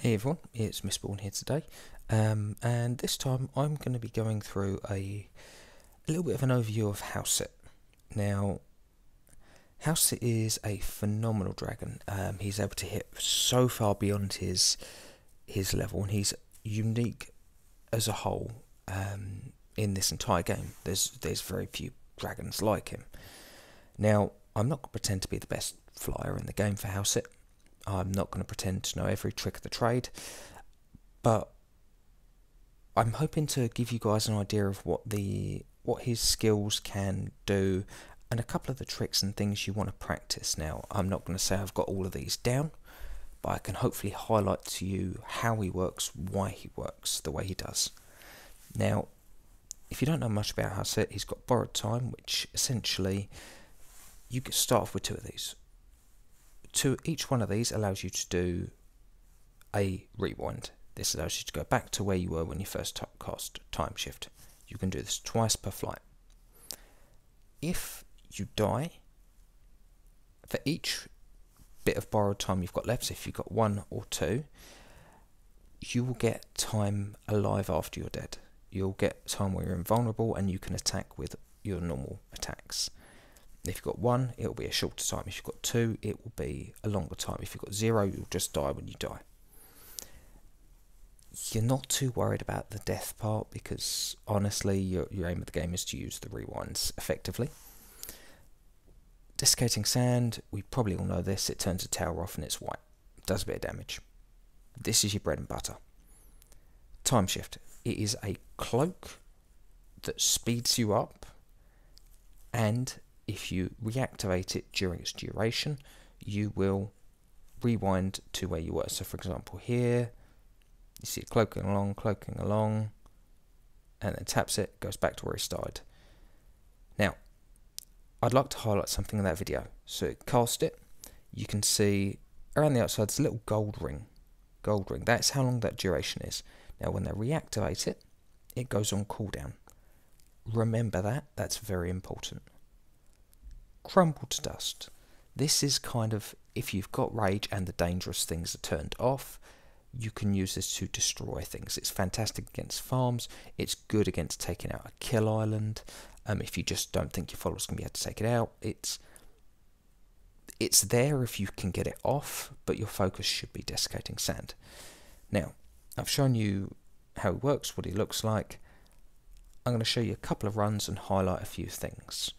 Hey everyone, it's Miss Bourne here today, and this time I'm going to be going through a little bit of an overview of Hauheset. Now, Hauheset is a phenomenal dragon. He's able to hit so far beyond his level, and he's unique as a whole in this entire game. There's very few dragons like him. Now, I'm not going to pretend to be the best flyer in the game for Hauheset. I'm not going to pretend to know every trick of the trade, but I'm hoping to give you guys an idea of what his skills can do and a couple of the tricks and things you want to practice. Now, I'm not going to say I've got all of these down, but I can hopefully highlight to you how he works, why he works the way he does. Now, if you don't know much about Hauheset, he's got borrowed time, which essentially you can start off with two of these. Each one of these allows you to do a rewind. This allows you to go back to where you were when you first cast time shift. You can do this twice per flight. If you die, for each bit of borrowed time you've got left, so if you've got one or two, you will get time alive after you're dead. You'll get time where you're invulnerable and you can attack with your normal attacks. If you've got one, it'll be a shorter time. If you've got two, it will be a longer time. If you've got zero, you'll just die when you die. You're not too worried about the death part because honestly, your aim of the game is to use the rewinds effectively. Desiccating Sand, we probably all know this. It turns a tower off and it's white. It does a bit of damage. This is your bread and butter. Time Shift. It is a cloak that speeds you up, and if you reactivate it during its duration, you will rewind to where you were. So for example here, you see it cloaking along, and then taps it, goes back to where he started. Now, I'd like to highlight something in that video. So cast it, you can see around the outside there's a little gold ring. That's how long that duration is. Now when they reactivate it, it goes on cooldown. Remember that, that's very important. Crumble to dust. This is kind of, if you've got rage and the dangerous things are turned off, you can use this to destroy things. It's fantastic against farms. It's good against taking out a kill island. If you just don't think your followers can be able to take it out, it's there if you can get it off, but your focus should be Desiccating Sand. Now, I've shown you how he works, what he looks like. I'm going to show you a couple of runs and highlight a few things.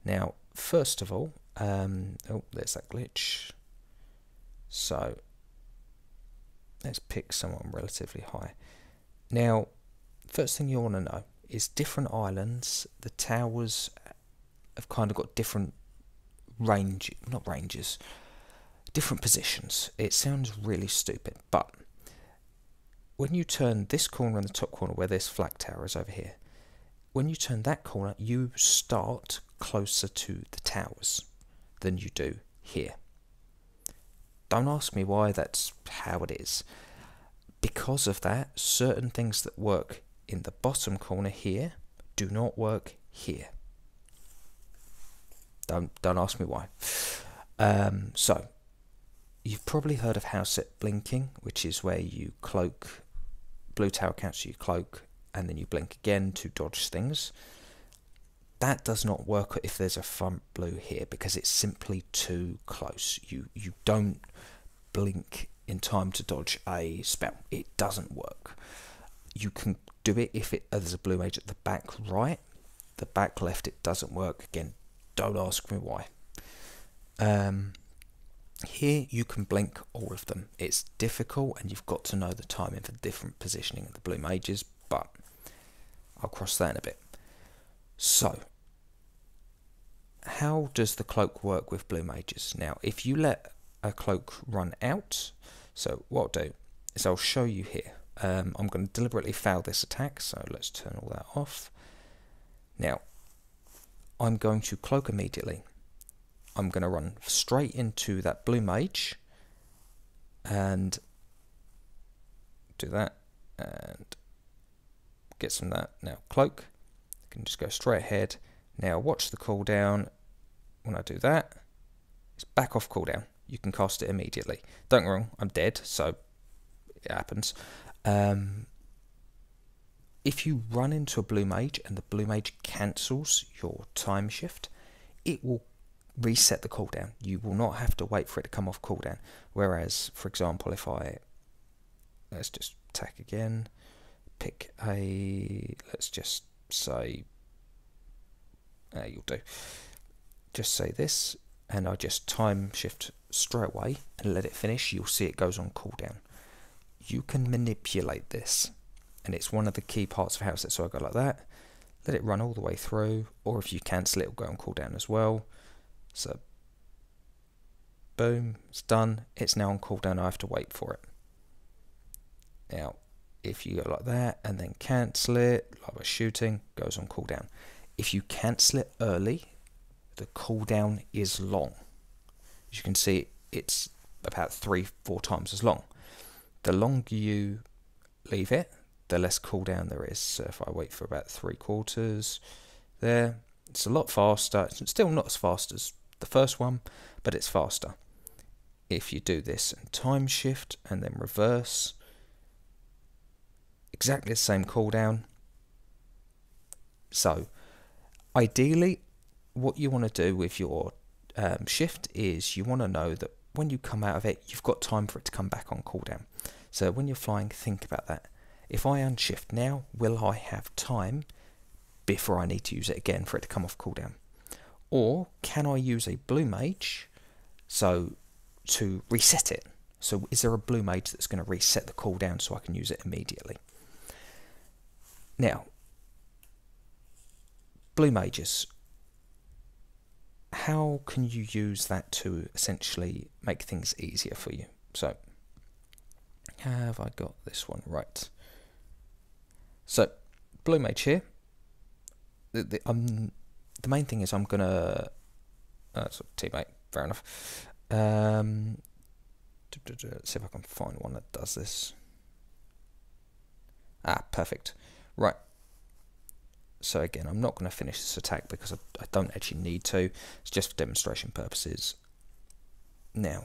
Now, first of all, oh, there's that glitch. So, let's pick someone relatively high. Now, first thing you want to know is different islands, the towers have kind of got different different positions. It sounds really stupid, but when you turn this corner and the top corner where this flag tower is over here, when you turn that corner, you start closer to the towers than you do here. Don't ask me why, that's how it is. Because of that, certain things that work in the bottom corner here do not work here. Don't ask me why. So, you've probably heard of Hauheset blinking, which is where you cloak, blue tower counts you cloak, and then you blink again to dodge things. That does not work if there's a front blue here because it's simply too close. You don't blink in time to dodge a spell. It doesn't work. You can do it if there's a blue mage at the back right. The back left it doesn't work. Again, don't ask me why. Here you can blink all of them. It's difficult and you've got to know the timing for different positioning of the blue mages, but I'll cross that in a bit. So, how does the cloak work with blue mages? Now, if you let a cloak run out, so what I'll do is I'll show you here. I'm going to deliberately fail this attack, so let's turn all that off. Now, I'm going to cloak immediately. I'm going to run straight into that blue mage and do that and get some of that. Now, cloak, you can just go straight ahead. Now, watch the cooldown. When I do that, it's back off cooldown. You can cast it immediately. Don't get me wrong, I'm dead, so it happens. If you run into a blue mage and the blue mage cancels your time shift, it will reset the cooldown. You will not have to wait for it to come off cooldown. Whereas, for example, if let's just attack again, pick let's just say, you'll do, just say this, and I just time shift straight away and let it finish, you'll see it goes on cooldown. You can manipulate this, and it's one of the key parts of Hauheset. So I go like that, let it run all the way through, or if you cancel it, it'll go on cooldown as well. So boom, it's done. It's now on cooldown. I have to wait for it. Now, if you go like that and then cancel it, like we're shooting, goes on cooldown. If you cancel it early, the cooldown is long. As you can see, it's about 3-4 times as long. The longer you leave it, the less cooldown there is. So if I wait for about 3/4 there, it's a lot faster. It's still not as fast as the first one, but it's faster. If you do this and time shift and then reverse, exactly the same cooldown. So ideally, what you want to do with your shift is you want to know that when you come out of it, you've got time for it to come back on cooldown. So when you're flying, think about that. If I unshift now, will I have time before I need to use it again for it to come off cooldown? Or can I use a blue mage to reset it? So is there a blue mage that's going to reset the cooldown so I can use it immediately? Now, blue mages, how can you use that to essentially make things easier for you? So, have I got this one right? So, blue mage here. The main thing is I'm gonna teammate. Fair enough. Let's see if I can find one that does this. Perfect. Right. So again, I'm not going to finish this attack because I don't actually need to. It's just for demonstration purposes. Now,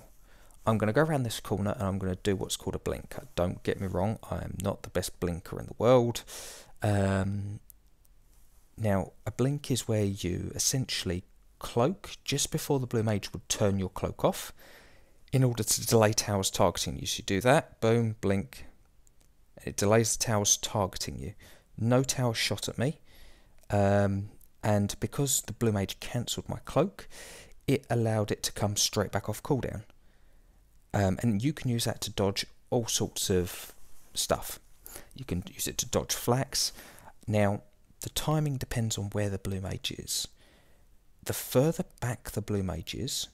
I'm going to go around this corner and I'm going to do what's called a blink. Don't get me wrong, I am not the best blinker in the world. Now, a blink is where you essentially cloak just before the blue mage would turn your cloak off in order to delay towers targeting you. So you do that, boom, blink. It delays the towers targeting you. No tower shot at me. And because the blue mage cancelled my cloak, it allowed it to come straight back off cooldown. And you can use that to dodge all sorts of stuff. You can use it to dodge flax. Now, the timing depends on where the blue mage is. The further back the blue mage is,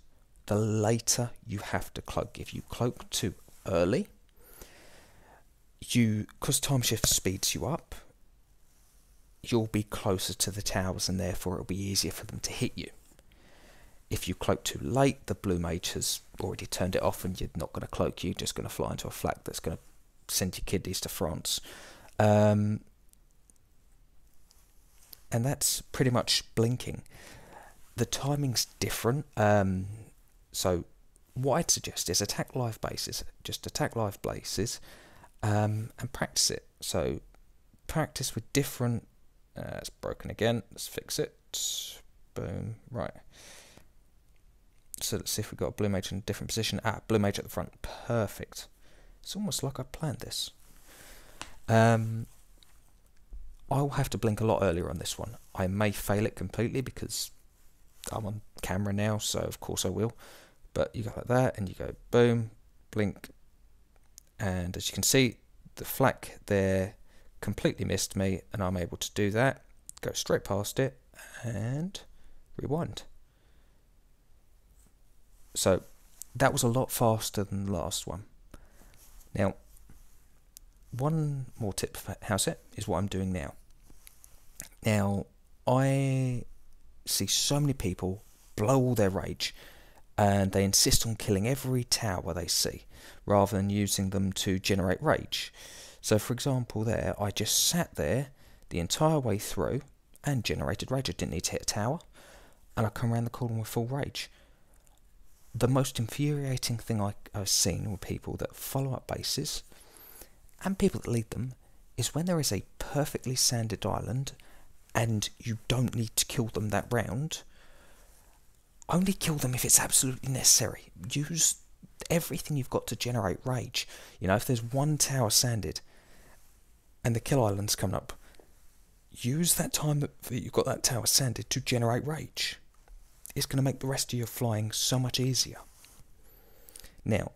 the later you have to cloak. If you cloak too early, because time shift speeds you up, you'll be closer to the towers and therefore it'll be easier for them to hit you. If you cloak too late, the blue mage has already turned it off and you're not going to cloak, you're just going to fly into a flak that's going to send your kiddies to France. And that's pretty much blinking. The timing's different. So what I'd suggest is attack live bases. Just attack live bases and practice it. So practice with different... it's broken again. Let's fix it. Boom. Right. So let's see if we've got a blue mage in a different position. Blue mage at the front. Perfect. It's almost like I planned this. I'll have to blink a lot earlier on this one. I may fail it completely because I'm on camera now, so of course I will. But you go like that, and you go boom, blink. And as you can see, the flak there completely missed me, and I'm able to do that. Go straight past it, and rewind. So that was a lot faster than the last one. Now, one more tip for Hauheset is what I'm doing now. Now, I see so many people blow all their rage and they insist on killing every tower they see rather than using them to generate rage. So for example there, I just sat there the entire way through and generated rage. I didn't need to hit a tower and I come around the corner with full rage. The most infuriating thing I've seen with people that follow up bases and people that lead them, is when there is a perfectly sanded island and you don't need to kill them that round, only kill them if it's absolutely necessary. Use everything you've got to generate rage. You know, if there's one tower sanded and the kill island's coming up, use that time that you've got that tower sanded to generate rage. It's going to make the rest of your flying so much easier. Now,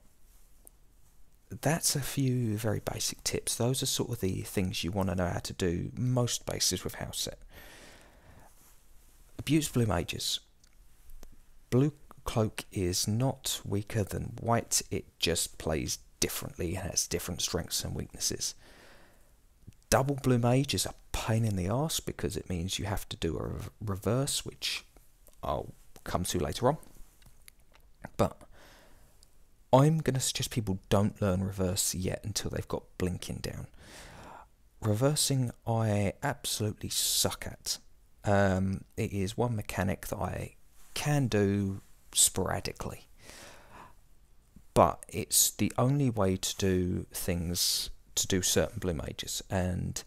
that's a few very basic tips. Those are sort of the things you want to know how to do most bases with Hauheset. Abuse blue mages. Blue cloak is not weaker than white, it just plays differently and has different strengths and weaknesses. Double blue mage is a pain in the arse because it means you have to do a reverse, which I'll come to later on. But I'm going to suggest people don't learn reverse yet until they've got blinking down. Reversing I absolutely suck at. It is one mechanic that I can do sporadically, but it's the only way to do things, to do certain blue mages. And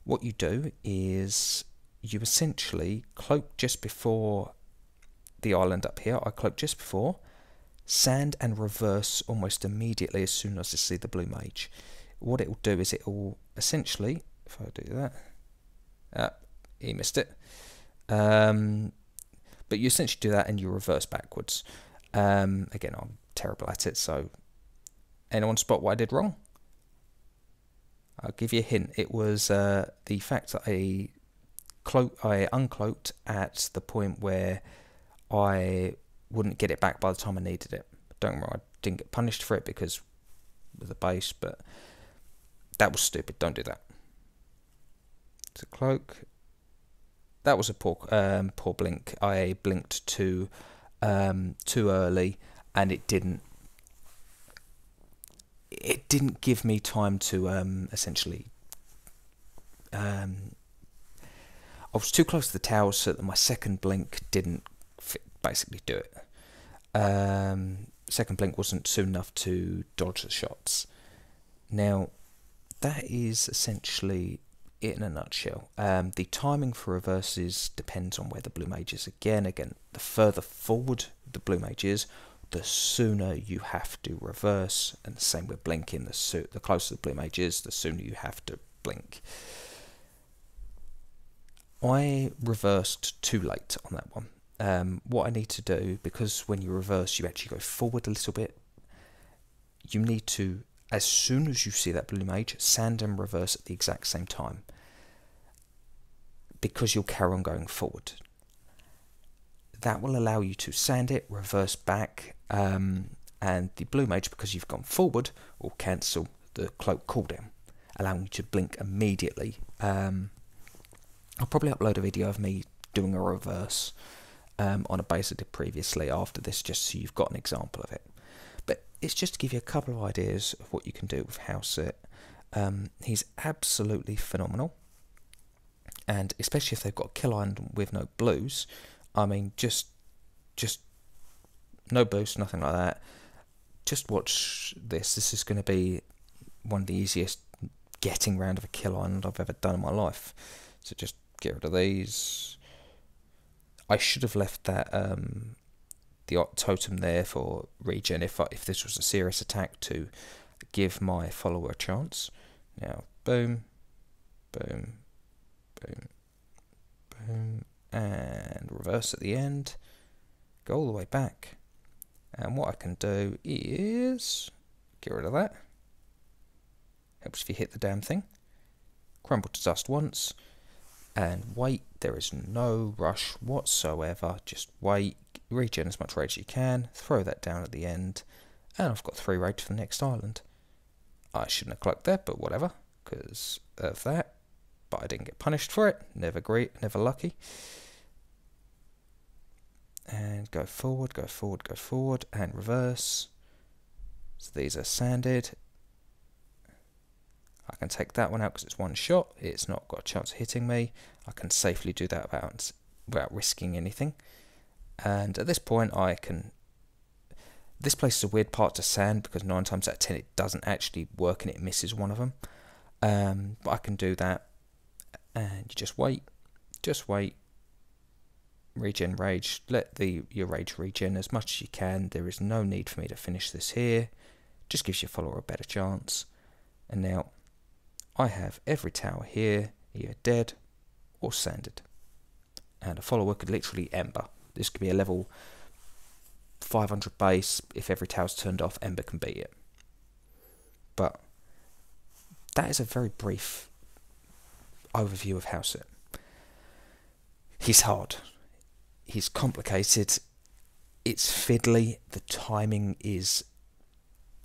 what you do is you essentially cloak just before the island up here. I cloak just before, sand and reverse almost immediately as soon as I see the blue mage. What it will do is it will essentially, if I do that, he missed it. But you essentially do that and you reverse backwards. Again, I'm terrible at it, so anyone spot what I did wrong? I'll give you a hint. It was the fact that I uncloaked at the point where I wouldn't get it back by the time I needed it. Don't worry, I didn't get punished for it because of the base, but that was stupid. Don't do that. It's a cloak. That was a poor blink. I blinked too early, and it didn't give me time to essentially. I was too close to the tower, so that my second blink didn't basically do it. Second blink wasn't soon enough to dodge the shots. Now, that is essentially it in a nutshell. The timing for reverses depends on where the blue mage is. Again, the further forward the blue mage is, the sooner you have to reverse, and the same with blinking. The closer the blue mage is, the sooner you have to blink. I reversed too late on that one. What I need to do, because when you reverse you actually go forward a little bit, you need to, as soon as you see that blue mage, sand and reverse at the exact same time, because you'll carry on going forward. That will allow you to sand it, reverse back, and the blue mage, because you've gone forward, will cancel the cloak cooldown, allowing you to blink immediately. I'll probably upload a video of me doing a reverse on a base I did previously after this, just so you've got an example of it. But it's just to give you a couple of ideas of what you can do with Hauheset. He's absolutely phenomenal, and especially if they've got a kill island with no blues. I mean, just no boost, nothing like that. Just watch this. This is going to be one of the easiest getting round of a kill island I've ever done in my life. So just get rid of these. I should have left that the totem there for regen if this was a serious attack, to give my follower a chance. Now, boom, boom, boom, boom, and reverse at the end. Go all the way back. And what I can do is get rid of that. Helps if you hit the damn thing. Crumble to dust once. And wait, there is no rush whatsoever, just wait, regen as much rage as you can, throw that down at the end, and I've got 3 rage for the next island. I shouldn't have clocked that, but whatever, because of that, but I didn't get punished for it, never great, never lucky. And go forward, go forward, go forward, and reverse. So these are sanded. I can take that one out because it's one shot. It's not got a chance of hitting me. I can safely do that without risking anything. And at this point I can... This place is a weird part to sand because 9 times out of 10 it doesn't actually work and it misses one of them. But I can do that, and you just wait, regen rage, let your rage regen as much as you can. There is no need for me to finish this here, just gives your follower a better chance. And now I have every tower here either dead or sanded, and a follower could literally ember. This could be a level 500 base. If every tower's turned off, ember can beat it. But that is a very brief overview of Hauheset. He's hard, he's complicated, it's fiddly, the timing is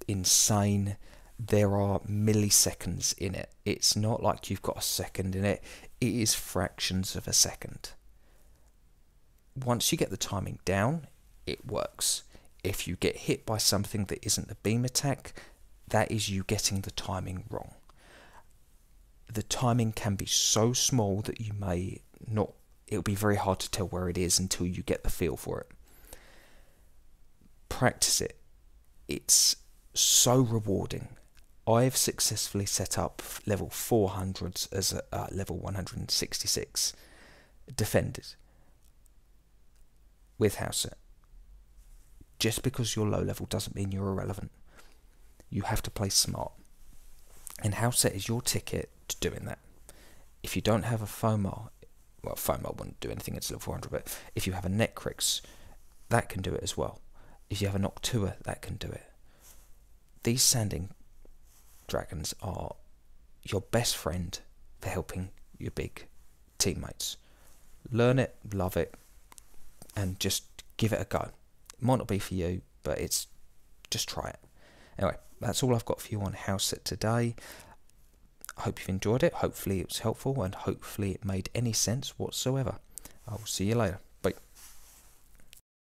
insane. There are milliseconds in it. It's not like you've got a second in it. It is fractions of a second. Once you get the timing down, it works. If you get hit by something that isn't a beam attack, that is you getting the timing wrong. The timing can be so small that you may not, it'll be very hard to tell where it is until you get the feel for it. Practice it. It's so rewarding. I've successfully set up level 400s as a level 166 defenders with Hauheset. Just because you're low level doesn't mean you're irrelevant. You have to play smart. And Hauheset is your ticket to doing that. If you don't have a Fomar, well, Fomar wouldn't do anything, it's level 400, but if you have a Necrix, that can do it as well. If you have a Noctua, that can do it. These sanding dragons are your best friend for helping your big teammates. Learn it, love it, and just give it a go. It might not be for you, but it's just try it. Anyway, that's all I've got for you on Hauheset today. I hope you've enjoyed it. Hopefully it was helpful, and hopefully it made any sense whatsoever. I will see you later.